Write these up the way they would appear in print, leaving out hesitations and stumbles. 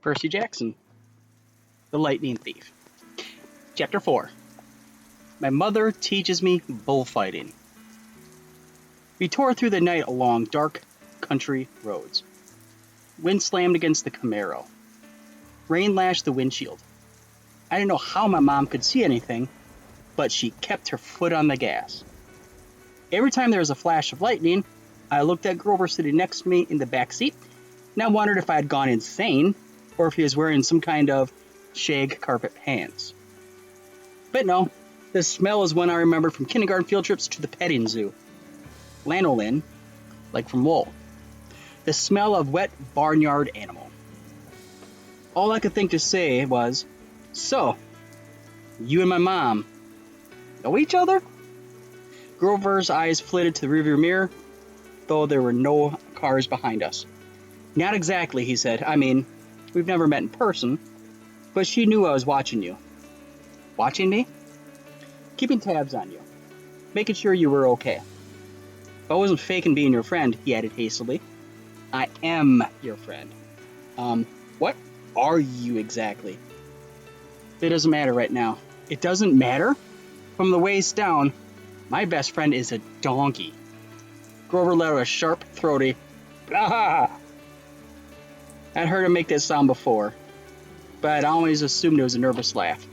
Percy Jackson, The Lightning Thief. Chapter 4. My mother teaches me bullfighting. We tore through the night along dark country roads. Wind slammed against the Camaro. Rain lashed the windshield. I didn't know how my mom could see anything, but she kept her foot on the gas. Every time there was a flash of lightning, I looked at Grover sitting next to me in the back seat, and I wondered if I had gone insane, or if he was wearing some kind of shag carpet pants. But no, the smell is one I remembered from kindergarten field trips to the petting zoo. Lanolin, like from wool. The smell of wet barnyard animal. All I could think to say was, "So, you and my mom know each other?" Grover's eyes flitted to the rearview mirror, though there were no cars behind us. "Not exactly," he said. "I mean, we've never met in person, but she knew I was watching you." "Watching me?" "Keeping tabs on you. Making sure you were okay." "I wasn't faking being your friend," he added hastily. "I am your friend." What are you exactly?" "It doesn't matter right now." "It doesn't matter?" "From the waist down, my best friend is a donkey." Grover let out a sharp, throaty, "Ah!" I'd heard him make that sound before, but I'd always assumed it was a nervous laugh.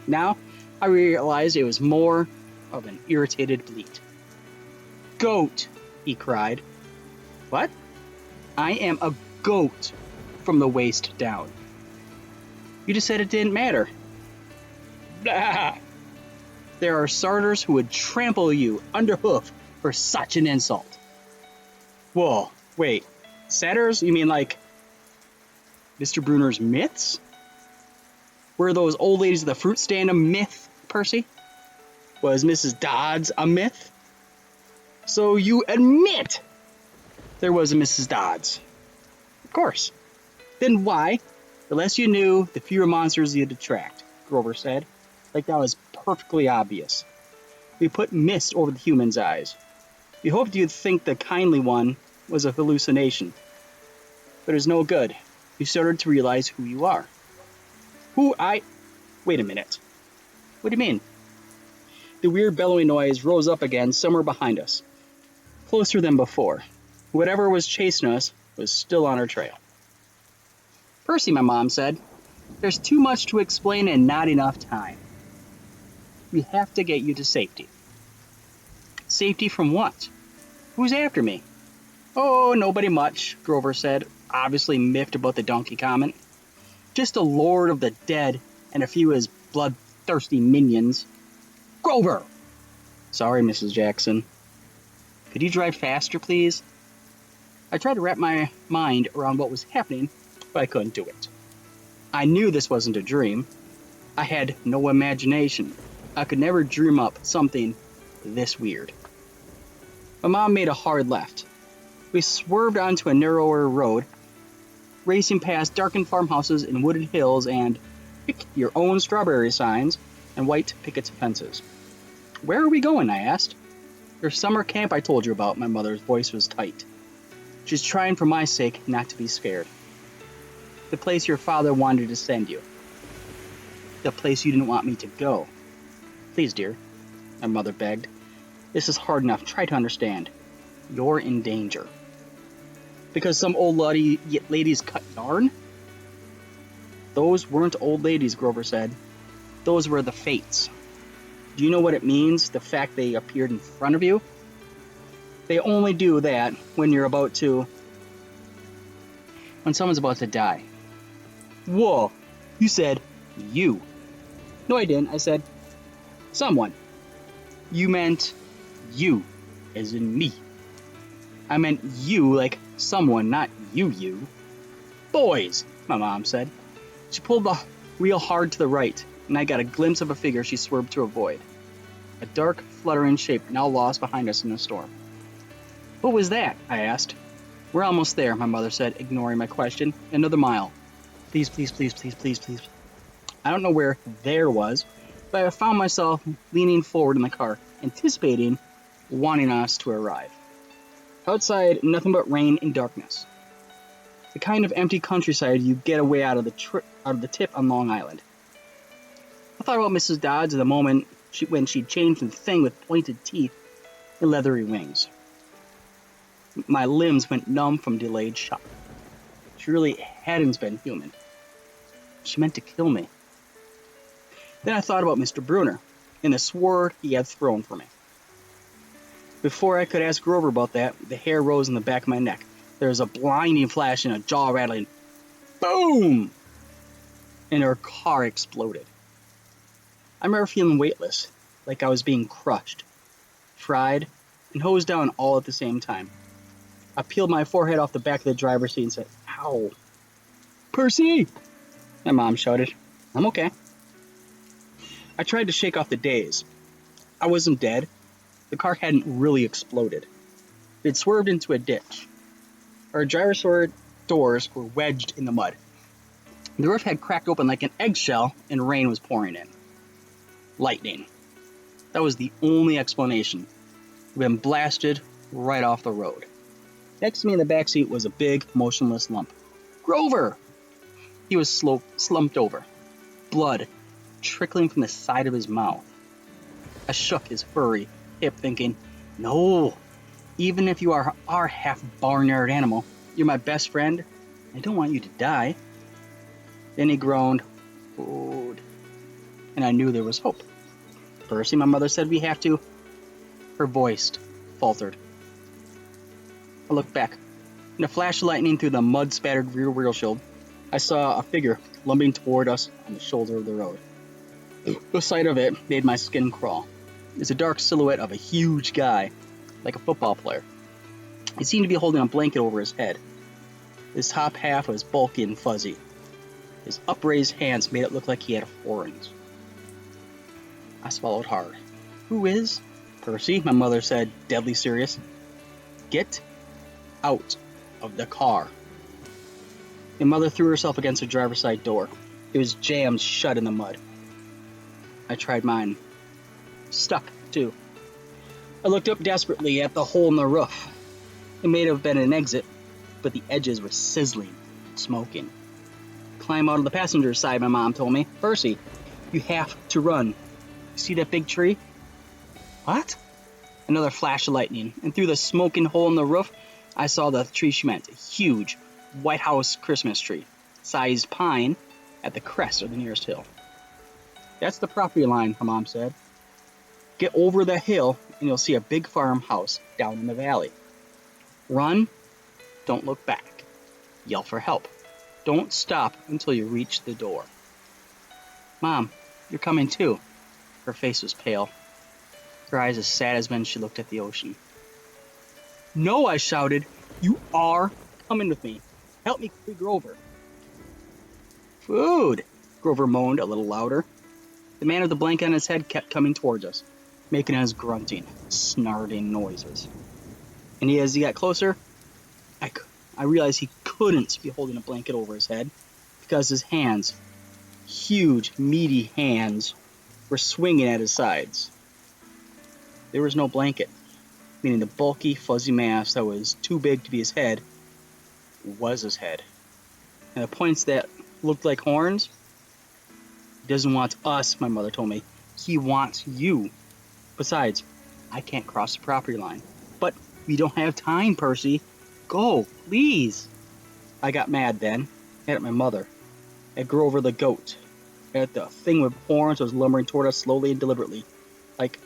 Now, I realized it was more of an irritated bleat. "Goat!" he cried. "What?" "I am a goat from the waist down." "You just said it didn't matter." "Blah! There are starters who would trample you underhoof for such an insult." "Whoa, wait. Satyrs? You mean like Mr. Bruner's myths? Were those old ladies at the fruit stand a myth, Percy? Was Mrs. Dodds a myth?" "So you admit there was a Mrs. Dodds?" "Of course." "Then why? The less you knew, the fewer monsters you'd attract," Grover said, like that was perfectly obvious. "We put mist over the human's eyes. We hoped you'd think the kindly one was a hallucination. But it's no good. You started to realize who you are." Wait a minute. "What do you mean?" The weird bellowing noise rose up again somewhere behind us, closer than before. Whatever was chasing us was still on our trail. "Percy," my mom said, "there's too much to explain and not enough time. We have to get you to safety." "Safety from what? Who's after me?" "Oh, nobody much," Grover said, obviously miffed about the donkey comment. "Just a lord of the dead and a few of his bloodthirsty minions." "Grover!" "Sorry, Mrs. Jackson. Could you drive faster, please?" I tried to wrap my mind around what was happening, but I couldn't do it. I knew this wasn't a dream. I had no imagination. I could never dream up something this weird. My mom made a hard left. We swerved onto a narrower road, racing past darkened farmhouses and wooded hills and pick your own strawberry signs and white picket fences. "Where are we going?" I asked. "Your summer camp I told you about." My mother's voice was tight. "She's trying for my sake not to be scared." "The place your father wanted to send you." "The place you didn't want me to go." "Please, dear," my mother begged. "This is hard enough. Try to understand. You're in danger." "Because some old ladies cut yarn?" "Those weren't old ladies," Grover said. "Those were the fates. Do you know what it means, the fact they appeared in front of you? They only do that when someone's about to die." "Whoa, you said you." "No, I didn't. I said someone." "You meant you, as in me." "I meant you like someone, not you." "Boys," my mom said. She pulled the wheel hard to the right, and I got a glimpse of a figure she swerved to avoid. A dark, fluttering shape now lost behind us in the storm. "What was that?" I asked. "We're almost there," my mother said, ignoring my question. "Another mile. Please, please, please, please, please, please." I don't know where there was, but I found myself leaning forward in the car, anticipating, wanting us to arrive. Outside, nothing but rain and darkness. The kind of empty countryside you get away out of the tip on Long Island. I thought about Mrs. Dodds at the moment when she'd changed from the thing with pointed teeth and leathery wings. My limbs went numb from delayed shock. She really hadn't been human. She meant to kill me. Then I thought about Mr. Bruner and the sword he had thrown for me. Before I could ask Grover about that, the hair rose in the back of my neck. There was a blinding flash and a jaw-rattling boom! And our car exploded. I remember feeling weightless, like I was being crushed, fried, and hosed down all at the same time. I peeled my forehead off the back of the driver's seat and said, "Ow." "Percy!" my mom shouted. "I'm okay." I tried to shake off the daze. I wasn't dead. The car hadn't really exploded. It had swerved into a ditch. Our driver's side doors were wedged in the mud. The roof had cracked open like an eggshell and rain was pouring in. Lightning. That was the only explanation. We'd been blasted right off the road. Next to me in the backseat was a big, motionless lump. Grover! He was slumped over. Blood trickling from the side of his mouth. I shook his furry hip thinking, no, even if you are our half barnyard animal, you're my best friend. I don't want you to die. Then he groaned, "Food." And I knew there was hope. "Percy," my mother said, "we have to." Her voice faltered. I looked back. In a flash of lightning through the mud-spattered rear windshield, I saw a figure lumbering toward us on the shoulder of the road. The sight of it made my skin crawl. It was a dark silhouette of a huge guy, like a football player. He seemed to be holding a blanket over his head. His top half was bulky and fuzzy. His upraised hands made it look like he had horns. I swallowed hard. "Who is?" "Percy," my mother said, deadly serious. "Get out of the car." My mother threw herself against the driver's side door. It was jammed shut in the mud. I tried mine. Stuck, too. I looked up desperately at the hole in the roof. It may have been an exit, but the edges were sizzling, smoking. "Climb out of the passenger side," my mom told me. "Percy, you have to run. See that big tree?" "What?" Another flash of lightning, and through the smoking hole in the roof, I saw the tree she meant, a huge White House Christmas tree, sized pine at the crest of the nearest hill. "That's the property line," my mom said. "Get over the hill, and you'll see a big farmhouse down in the valley. Run, don't look back. Yell for help. Don't stop until you reach the door." "Mom, you're coming too." Her face was pale. Her eyes as sad as when she looked at the ocean. "No," I shouted. "You are coming with me. Help me free Grover." "Food," Grover moaned a little louder. The man with the blanket on his head kept coming towards us, making his grunting, snarling noises. And as he got closer, I realized he couldn't be holding a blanket over his head because his hands, huge, meaty hands, were swinging at his sides. There was no blanket, meaning the bulky, fuzzy mass that was too big to be his head was his head. And the points that looked like horns, he doesn't want us, my mother told me. He wants you. Besides, I can't cross the property line. "But we don't have time, Percy. Go, please." I got mad then, at my mother, at Grover the goat, at the thing with horns that was lumbering toward us slowly and deliberately, like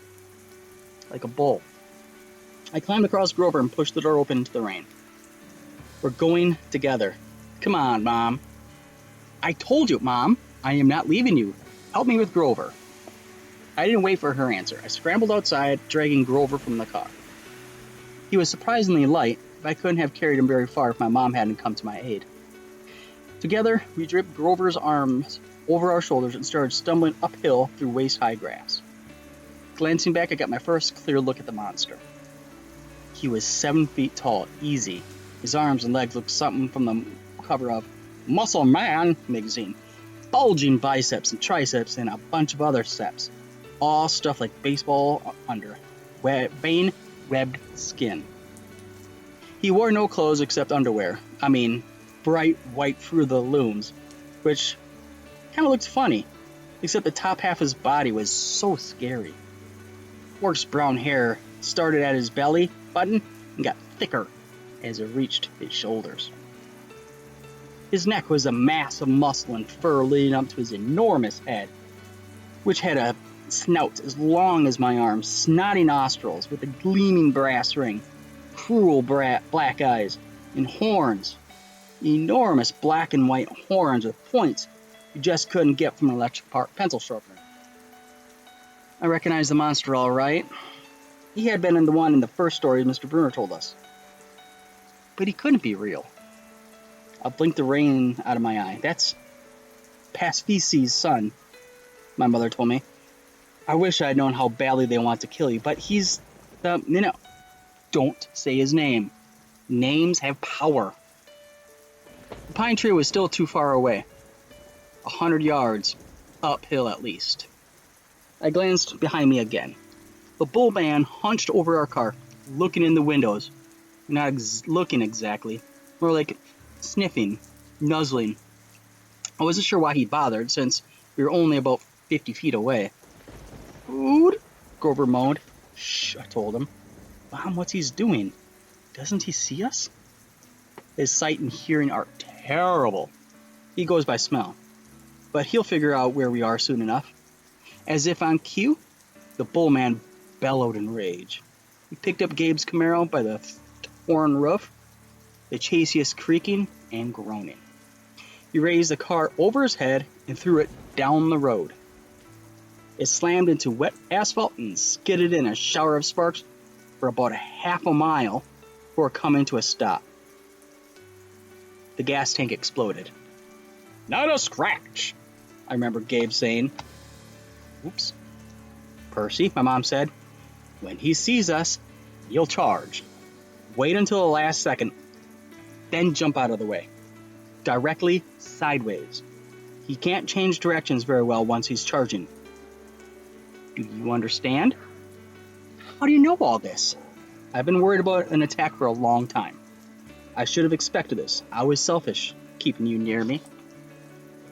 a bull. I climbed across Grover and pushed the door open into the rain. "We're going together. Come on, Mom." "I told you, Mom, I am not leaving you. Help me with Grover." I didn't wait for her answer. I scrambled outside, dragging Grover from the car. He was surprisingly light, but I couldn't have carried him very far if my mom hadn't come to my aid. Together, we draped Grover's arms over our shoulders and started stumbling uphill through waist-high grass. Glancing back, I got my first clear look at the monster. He was 7 feet tall, easy. His arms and legs looked something from the cover of Muscle Man magazine. Bulging biceps and triceps and a bunch of other steps. All stuffed like baseball under. Vein-webbed skin. He wore no clothes except underwear. I mean, bright white through the looms, which kind of looked funny, except the top half of his body was so scary. Orc's brown hair started at his belly button and got thicker as it reached his shoulders. His neck was a mass of muscle and fur leading up to his enormous head, which had a snout as long as my arm, snotty nostrils with a gleaming brass ring, cruel black eyes, and horns. Enormous black and white horns with points you just couldn't get from an electric pencil sharpener. I recognized the monster all right. He had been in the one in the first story Mr. Bruner told us. But he couldn't be real. I blinked the rain out of my eye. That's Paspisi's son, my mother told me. I wish I had known how badly they want to kill you, but he's the, don't say his name. Names have power. The pine tree was still too far away. 100 yards, uphill at least. I glanced behind me again. The bull man hunched over our car, looking in the windows. Not looking exactly, more like sniffing, nuzzling. I wasn't sure why he bothered, since we were only about 50 feet away. Food? Grover moaned. Shh, I told him. Mom, what's he doing? Doesn't he see us? His sight and hearing are terrible. He goes by smell. But he'll figure out where we are soon enough. As if on cue, the bull man bellowed in rage. He picked up Gabe's Camaro by the torn roof, the chassis creaking and groaning. He raised the car over his head and threw it down the road. It slammed into wet asphalt and skidded in a shower of sparks for about a half a mile before coming to a stop. The gas tank exploded. Not a scratch, I remember Gabe saying. Oops. Percy, my mom said, when he sees us, he'll charge. Wait until the last second, then jump out of the way. Directly sideways. He can't change directions very well once he's charging. Do you understand? How do you know all this? I've been worried about an attack for a long time. I should have expected this. I was selfish, keeping you near me.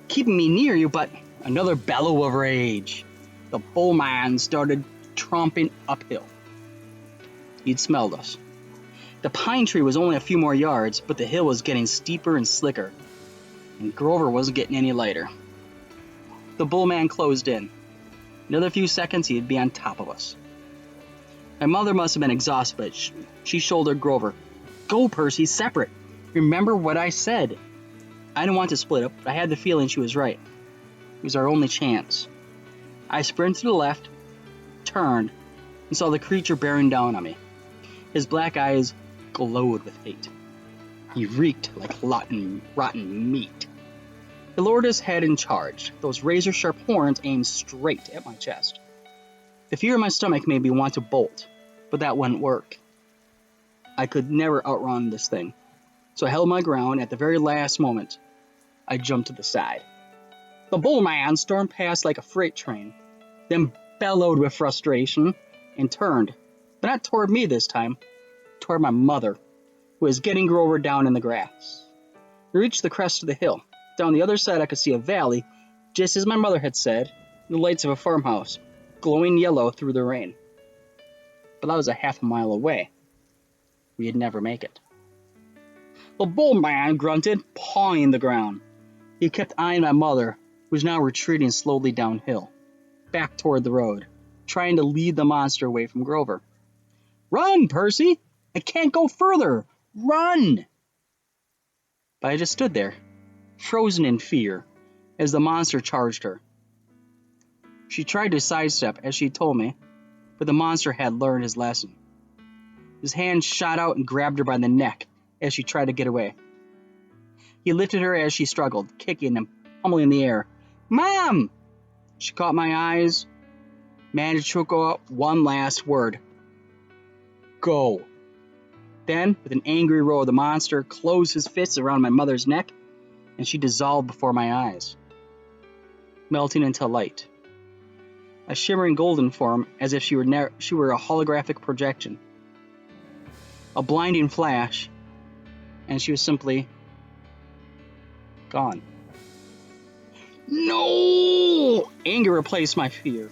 Keeping me near you, but another bellow of rage. The bull man started tromping uphill. He'd smelled us. The pine tree was only a few more yards, but the hill was getting steeper and slicker, and Grover wasn't getting any lighter. The bull man closed in. Another few seconds, he'd be on top of us. My mother must have been exhausted, but she shouldered Grover. Go, Percy, separate. Remember what I said. I didn't want to split up, but I had the feeling she was right. It was our only chance. I sprinted to the left, turned, and saw the creature bearing down on me. His black eyes glowed with hate. He reeked like rotten meat. He lowered his head and charged, those razor-sharp horns aimed straight at my chest. The fear in my stomach made me want to bolt, but that wouldn't work. I could never outrun this thing, so I held my ground. At the very last moment, I jumped to the side. The bull man stormed past like a freight train, then bellowed with frustration and turned, but not toward me this time, toward my mother, who was getting Grover down in the grass. We reached the crest of the hill. Down the other side I could see a valley, just as my mother had said, the lights of a farmhouse, glowing yellow through the rain. But that was a half a mile away. We'd never make it. The bull man grunted, pawing the ground. He kept eyeing my mother, who was now retreating slowly downhill, back toward the road, trying to lead the monster away from Grover. Run, Percy! I can't go further! Run! But I just stood there, frozen in fear, as the monster charged her. She tried to sidestep, as she told me, but the monster had learned his lesson. His hand shot out and grabbed her by the neck as she tried to get away. He lifted her as she struggled, kicking and pummeling the air. Mom! She caught my eyes, managed to choke out one last word. Go. Then, with an angry roar, the monster closed his fists around my mother's neck, and she dissolved before my eyes, melting into light. A shimmering golden form, as if she were a holographic projection. A blinding flash, and she was simply gone. No! Anger replaced my fear.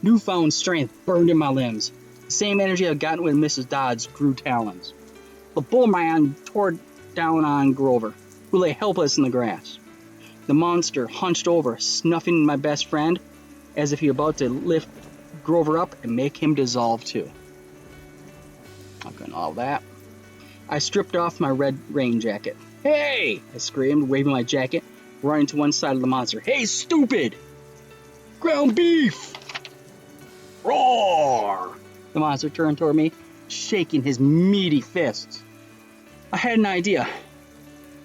Newfound strength burned in my limbs. The same energy I'd gotten when Mrs. Dodds grew talons. The bull man tore down on Grover, who lay helpless in the grass. The monster hunched over, snuffing my best friend, as if he were about to lift Grover up and make him dissolve too. Not gonna all that. I stripped off my red rain jacket. Hey! I screamed, waving my jacket, running to one side of the monster. Hey, stupid! Ground beef! Roar! The monster turned toward me, shaking his meaty fists. I had an idea.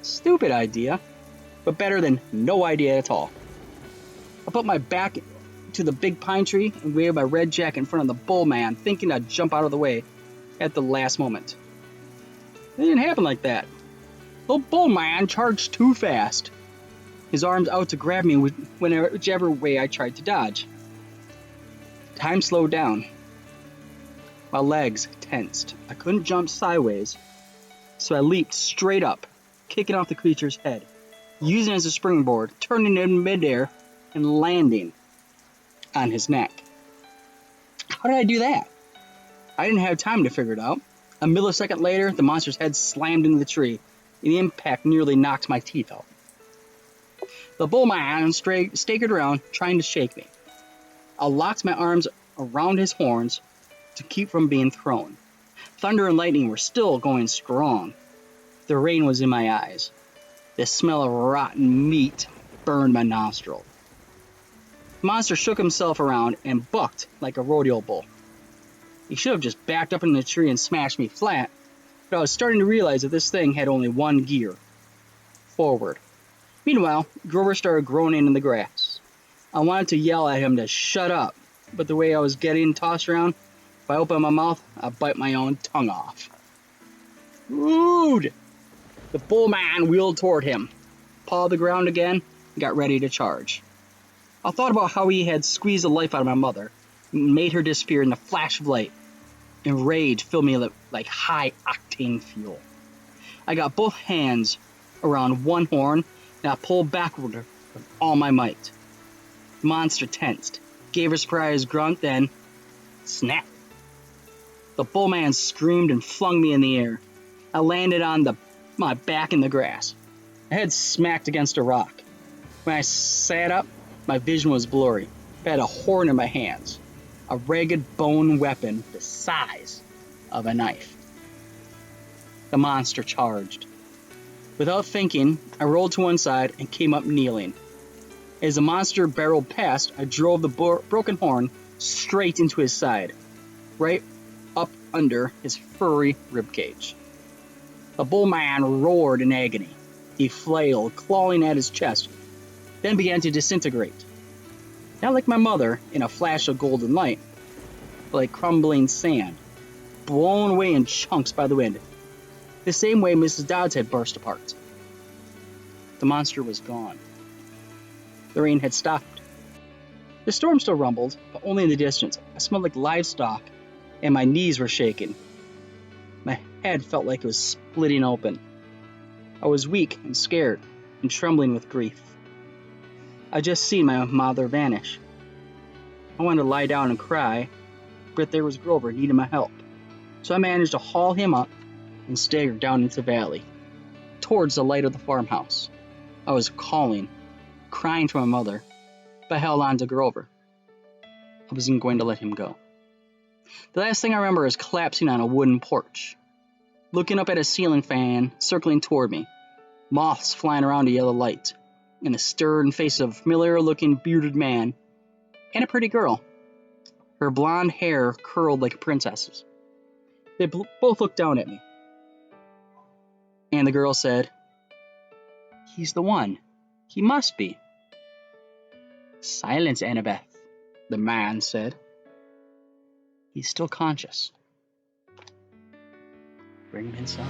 Stupid idea, but better than no idea at all. I put my back to the big pine tree and waved my red jacket in front of the bull man, thinking I'd jump out of the way at the last moment. It didn't happen like that. The bull man charged too fast, his arms out to grab me whichever way I tried to dodge. Time slowed down. My legs tensed. I couldn't jump sideways, so I leaped straight up, kicking off the creature's head, using it as a springboard, turning in midair, and landing on his neck. How did I do that? I didn't have time to figure it out. A millisecond later, the monster's head slammed into the tree, and the impact nearly knocked my teeth out. The bull man staggered around, trying to shake me. I locked my arms around his horns to keep from being thrown. Thunder and lightning were still going strong. The rain was in my eyes. The smell of rotten meat burned my nostril. The monster shook himself around and bucked like a rodeo bull. He should have just backed up in the tree and smashed me flat, but I was starting to realize that this thing had only one gear: forward. Meanwhile, Grover started groaning in the grass. I wanted to yell at him to shut up, but the way I was getting tossed around, if I opened my mouth, I'd bite my own tongue off. Rude! The bull man wheeled toward him, pawed the ground again, and got ready to charge. I thought about how he had squeezed the life out of my mother, and made her disappear in the flash of light, and rage filled me like high-octane fuel. I got both hands around one horn, and I pulled backward with all my might. The monster tensed, gave a surprised grunt, then snap. The bull man screamed and flung me in the air. I landed on my back in the grass. My head smacked against a rock. When I sat up, my vision was blurry. I had a horn in my hands, a ragged bone weapon the size of a knife. The monster charged. Without thinking, I rolled to one side and came up kneeling. As the monster barreled past, I drove the broken horn straight into his side, right up under his furry ribcage. The bull man roared in agony. He flailed, clawing at his chest, then began to disintegrate. Not like my mother in a flash of golden light, but like crumbling sand, blown away in chunks by the wind, the same way Mrs. Dodds had burst apart. The monster was gone. The rain had stopped. The storm still rumbled, but only in the distance. I smelled like livestock, and my knees were shaking. My head felt like it was splitting open. I was weak and scared and trembling with grief. I'd just seen my mother vanish. I wanted to lie down and cry, but there was Grover needing my help. So I managed to haul him up and staggered down into the valley, towards the light of the farmhouse. I was calling, crying to my mother, but I held on to Grover. I wasn't going to let him go. The last thing I remember is collapsing on a wooden porch, looking up at a ceiling fan circling toward me, moths flying around a yellow light, and the stern face of a familiar-looking bearded man, and a pretty girl. Her blonde hair curled like a princess's. They both looked down at me. And the girl said, "He's the one. He must be." "Silence, Annabeth," the man said. "He's still conscious. Bring him inside."